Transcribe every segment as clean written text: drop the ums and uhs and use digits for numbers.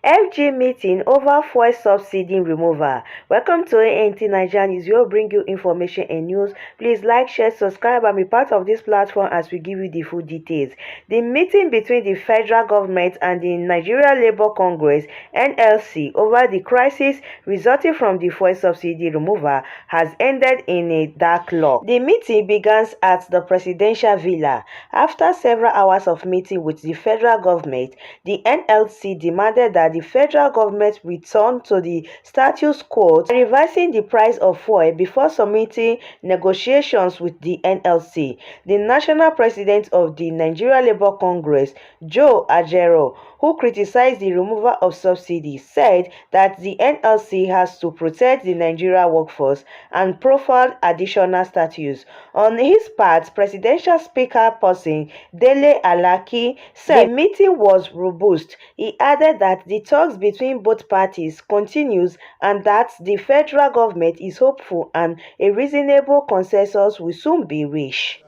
FG meeting over fuel subsidy removal. Welcome to ANT Nigeria News. We'll bring you information and news. Please like, share, subscribe, and be part of this platform as we give you the full details. The meeting between the federal government and the Nigeria Labour Congress (NLC) over the crisis resulting from the fuel subsidy removal has ended in a deadlock. The meeting began at the presidential villa. After several hours of meeting with the federal government, the NLC demanded that the federal government return to the status quo, revising the price of fuel before submitting negotiations with the NLC. The national president of the Nigeria Labour Congress, Joe Ajero, who criticized the removal of subsidy, said that the NLC has to protect the Nigeria workforce and provide additional status. On his part, Presidential Speaker person Dele Alaki said the meeting was robust. He added that the talks between both parties continues and that the federal government is hopeful and a reasonable consensus will soon be reached.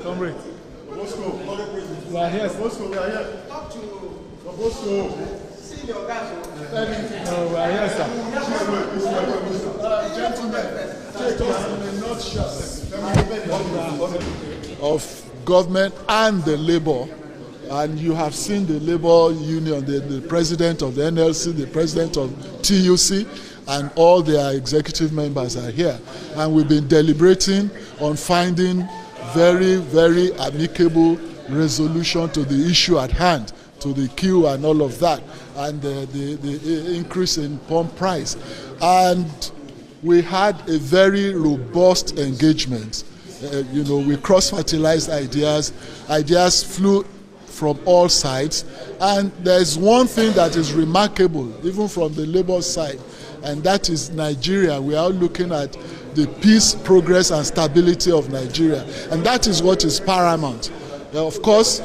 Comrade. We are here. We are here. Talk to see your guys. No, we are here, sir. Gentlemen, take us in a nutshell of government and the labor. And you have seen the labor union, the president of the NLC, the president of TUC, and all their executive members are here. And we've been deliberating on finding very, very amicable resolution to the issue at hand, to the queue and all of that, and the increase in pump price. And we had a very robust engagement. We cross-fertilized ideas. Ideas flew from all sides. And there's one thing that is remarkable, even from the labor side, and that is Nigeria. We are looking at the peace, progress, and stability of Nigeria. And that is what is paramount. Of course,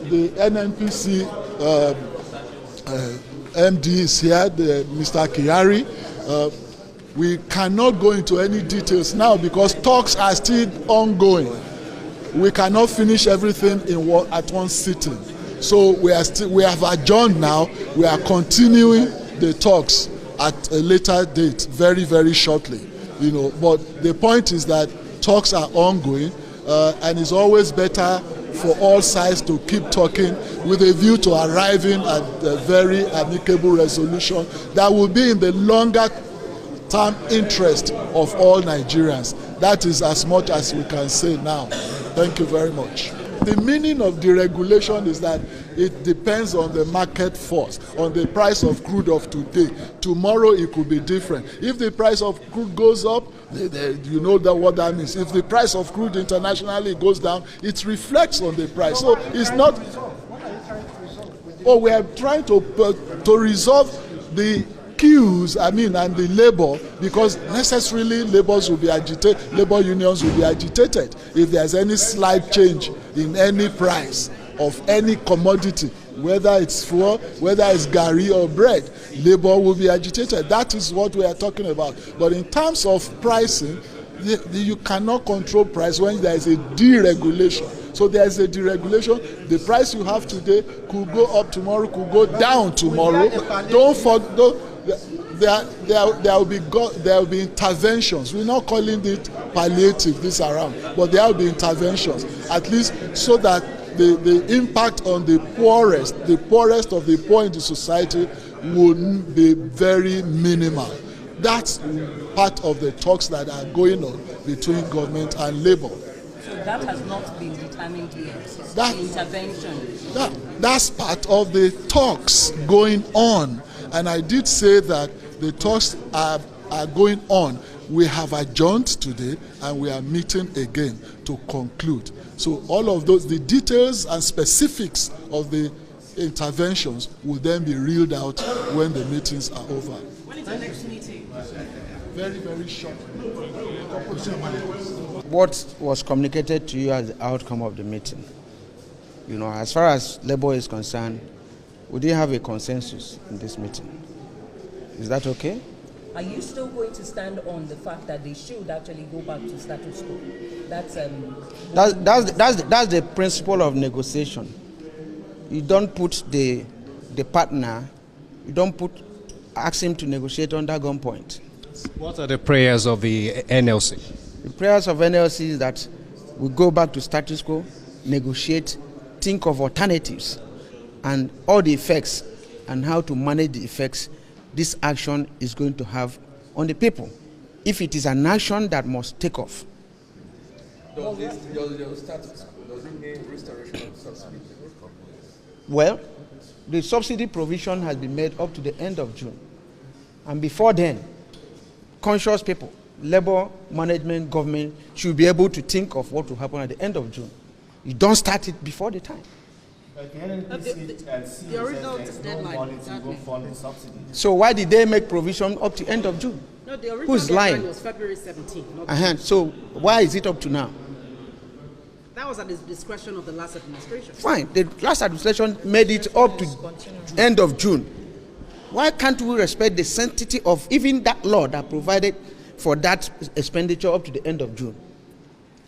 the NNPC MD is here, Mr. Kyari. We cannot go into any details now because talks are still ongoing. We cannot finish everything at one sitting. So we have adjourned now. We are continuing the talks at a later date, very, very shortly. But the point is that talks are ongoing, and it's always better for all sides to keep talking with a view to arriving at a very amicable resolution that will be in the longer term interest of all Nigerians. That is as much as we can say now. Thank you very much. The meaning of deregulation is that it depends on the market force, on the price of crude of today. Tomorrow it could be different. If the price of crude goes up, you know what that means. If the price of crude internationally goes down, it reflects on the price. So it's not. We are trying to resolve the queues, and the labor, because necessarily labor unions will be agitated if there's any slight change in any price of any commodity, whether it's fuel, whether it's garri or bread. Labor will be agitated. That is what we are talking about. But in terms of pricing, you cannot control price when there is a deregulation. So there is a deregulation. The price you have today could go up tomorrow, could go down tomorrow. Don't forget. There will be interventions. We're not calling it palliative this around, but there will be interventions, at least so that the impact on the poorest of the poor in the society wouldn't be very minimal. That's part of the talks that are going on between government and labor. So that has not been determined yet. The intervention. That's part of the talks going on. And I did say that the talks are going on. We have adjourned today and we are meeting again to conclude. So all of those, the details and specifics of the interventions will then be reeled out when the meetings are over. When is the next meeting? Very, very short. What was communicated to you as the outcome of the meeting? As far as labor is concerned, we didn't have a consensus in this meeting. Is that okay? Are you still going to stand on the fact that they should actually go back to status quo? That's the principle of negotiation. You don't put the the partner, you don't ask him to negotiate under gunpoint. What are the prayers of the NLC? The prayers of NLC is that we go back to status quo, negotiate, think of alternatives, and all the effects and how to manage the effects this action is going to have on the people. If it is an action that must take off. Does it mean restoration of subsidy? Well, the subsidy provision has been made up to the end of June. And before then, conscious people, labor, management, government should be able to think of what will happen at the end of June. You don't start it before the time. The original deadline was funding subsidy. So why did they make provision up to end of June? No, the original Who's deadline lying? was February 17th. So why is it up to now? That was at the discretion of the last administration. Fine, the last administration made it up to end of June. Why can't we respect the sanctity of even that law that provided for that expenditure up to the end of June?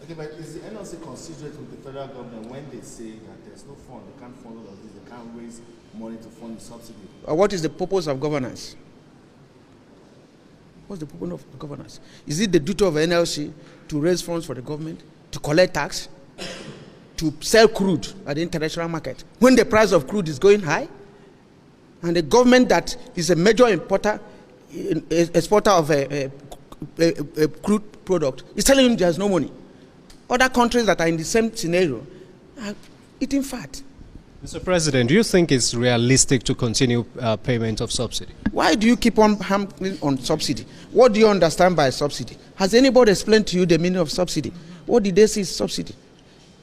Okay, but is the NLC considerate with the federal government when they say that there's no fund, they can't fund all of this, they can't raise money to fund the subsidy? What is the purpose of governance? What's the purpose of governance? Is it the duty of NLC to raise funds for the government, to collect tax, to sell crude at the international market when the price of crude is going high? And the government that is a major exporter of a crude product is telling you there's no money. Other countries that are in the same scenario are eating fat. Mr. President, do you think it's realistic to continue payment of subsidy? Why do you keep on hammering on subsidy? What do you understand by subsidy? Has anybody explained to you the meaning of subsidy? What did they say is subsidy?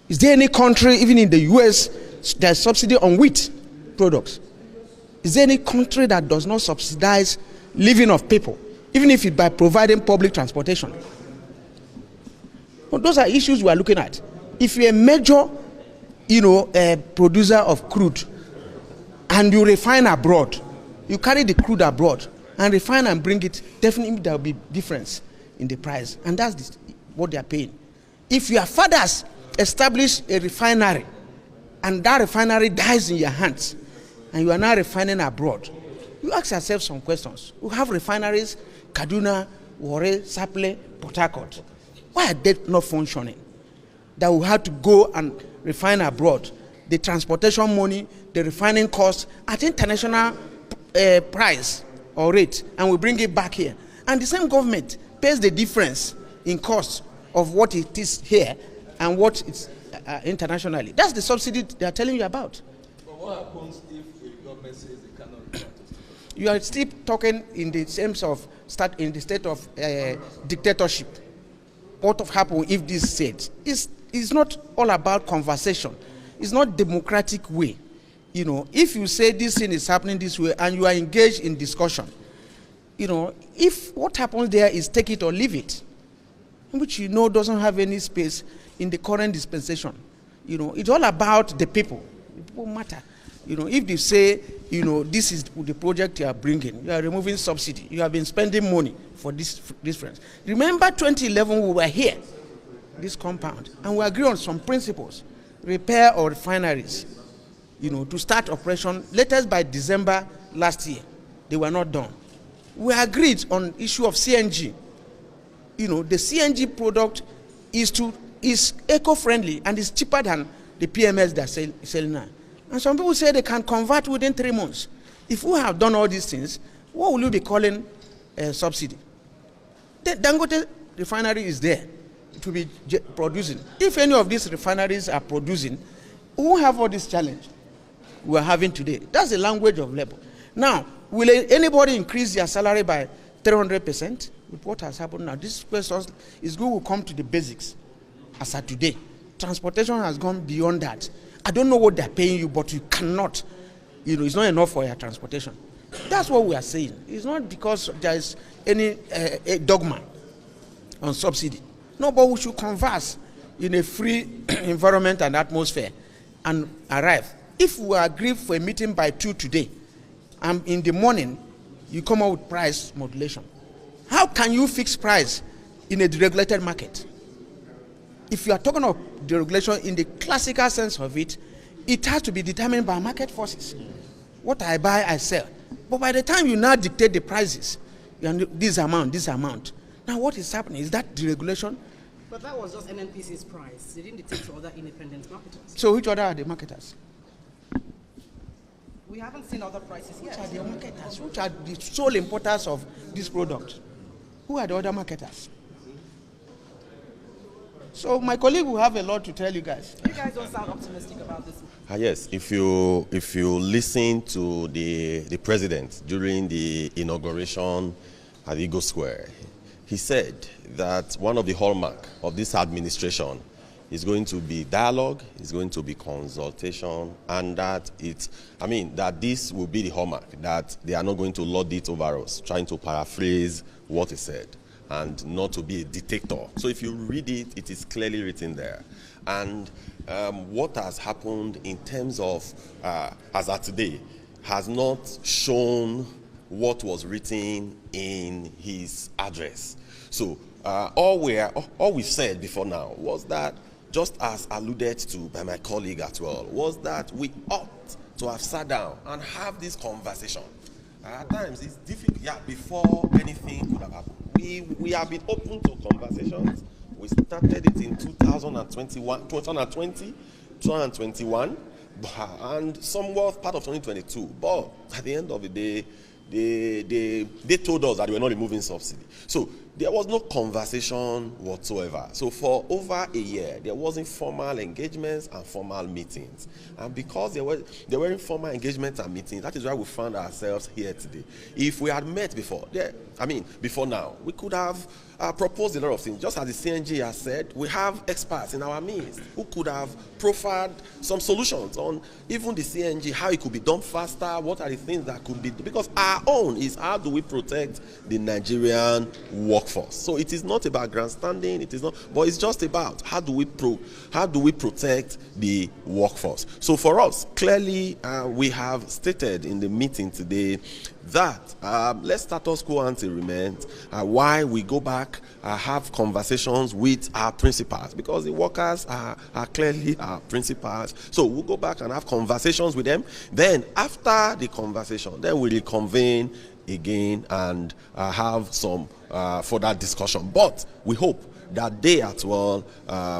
Is there any country, even in the US, there's subsidy on wheat products? Is there any country that does not subsidize living of people, even if it's by providing public transportation? Well, those are issues we are looking at. If you're a major, producer of crude, and you refine abroad, you carry the crude abroad and refine and bring it, definitely there will be difference in the price, and that's what they are paying. If your fathers establish a refinery, and that refinery dies in your hands, and you are now refining abroad, you ask yourself some questions. We have refineries, Kaduna, Warri, Sapele, Port Harcourt. Why are they not functioning? That we have to go and refine abroad. The transportation money, the refining cost at international price or rate, and we bring it back here. And the same government pays the difference in cost of what it is here and what it's internationally. That's the subsidy they are telling you about. But what happens if the government says they cannot? You are still talking in the sense of in the state of dictatorship. What will happen if this said? It's not all about conversation. It's not democratic way. If you say this thing is happening this way and you are engaged in discussion, if what happens there is take it or leave it, which doesn't have any space in the current dispensation. It's all about the people. The people matter. If they say, this is the project you are bringing, you are removing subsidy, you have been spending money for this friends. Remember 2011, we were here, this compound, and we agreed on some principles, repair our refineries, to start operation latest by December last year. They were not done. We agreed on issue of CNG. The CNG product is eco-friendly and is cheaper than the PMS they're selling now. And some people say they can convert within 3 months. If we have done all these things, what will you be calling subsidy? The Dangote refinery is there to be producing. If any of these refineries are producing, we won't have all this challenge we are having today. That's the language of labor. Now, will anybody increase their salary by 300% with what has happened now? This question is good. We'll come to the basics. As of today, transportation has gone beyond that. I don't know what they're paying you, but you cannot, it's not enough for your transportation. That's what we are saying. It's not because there is any dogma on subsidy. No, but we should converse in a free environment and atmosphere and arrive. If we agree for a meeting by 2 today, and in the morning, you come out with price modulation, how can you fix price in a deregulated market? If you are talking of deregulation in the classical sense of it, it has to be determined by market forces. What I buy, I sell. But by the time you now dictate the prices, this amount. Now what is happening? Is that deregulation? But that was just NNPC's price. They didn't dictate to other independent marketers. So which other are the marketers? We haven't seen other prices yet. Which are the marketers? Which are the sole importers of this product? Who are the other marketers? So my colleague will have a lot to tell you guys. You guys don't sound optimistic about this. Yes, if you listen to the president during the inauguration at Eagle Square, he said that one of the hallmark of this administration is going to be dialogue, is going to be consultation, and that that this will be the hallmark, that they are not going to lord it over us, trying to paraphrase what he said, and not to be a dictator. So if you read it, it is clearly written there. And what has happened in terms of, as at today, has not shown what was written in his address. So all we've said before now was that, just as alluded to by my colleague as well, was that we ought to have sat down and have this conversation. At times it's difficult, before anything could have happened. We have been open to conversations. We started it in 2021, and somewhat part of 2022. But at the end of the day, they told us that they were not removing subsidy. So there was no conversation whatsoever. So for over a year, there wasn't formal engagements and formal meetings. And because there were informal engagements and meetings, that is why we found ourselves here today. If we had met before now, we could have proposed a lot of things. Just as the CNG has said, we have experts in our midst who could have proffered some solutions on even the CNG, how it could be done faster, what are the things that could be, because our own is how do we protect the Nigerian workforce. So it is not about grandstanding, it is not, but it's just about how do we protect the workforce. So for us, clearly we have stated in the meeting today that let status quo ante remain, while we go back, have conversations with our principals, because the workers are clearly our principals. So we'll go back and have conversations with them. Then after the conversation, then we'll reconvene again and have some further discussion. But we hope that day as well,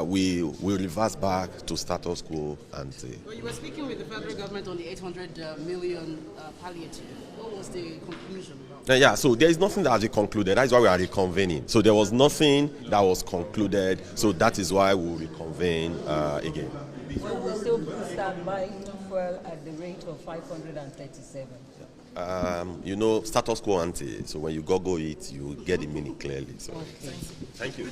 we will reverse back to status quo ante. Well, you were speaking with the federal government on the 800 million palliative. What was the conclusion about? So there is nothing that has been concluded. That is why we are reconvening. So there was nothing that was concluded. So that is why we will reconvene again. So we still start buying fuel at the rate of 537. Status quo ante. So when you Google it, you get the meaning clearly. So, okay. Thank you.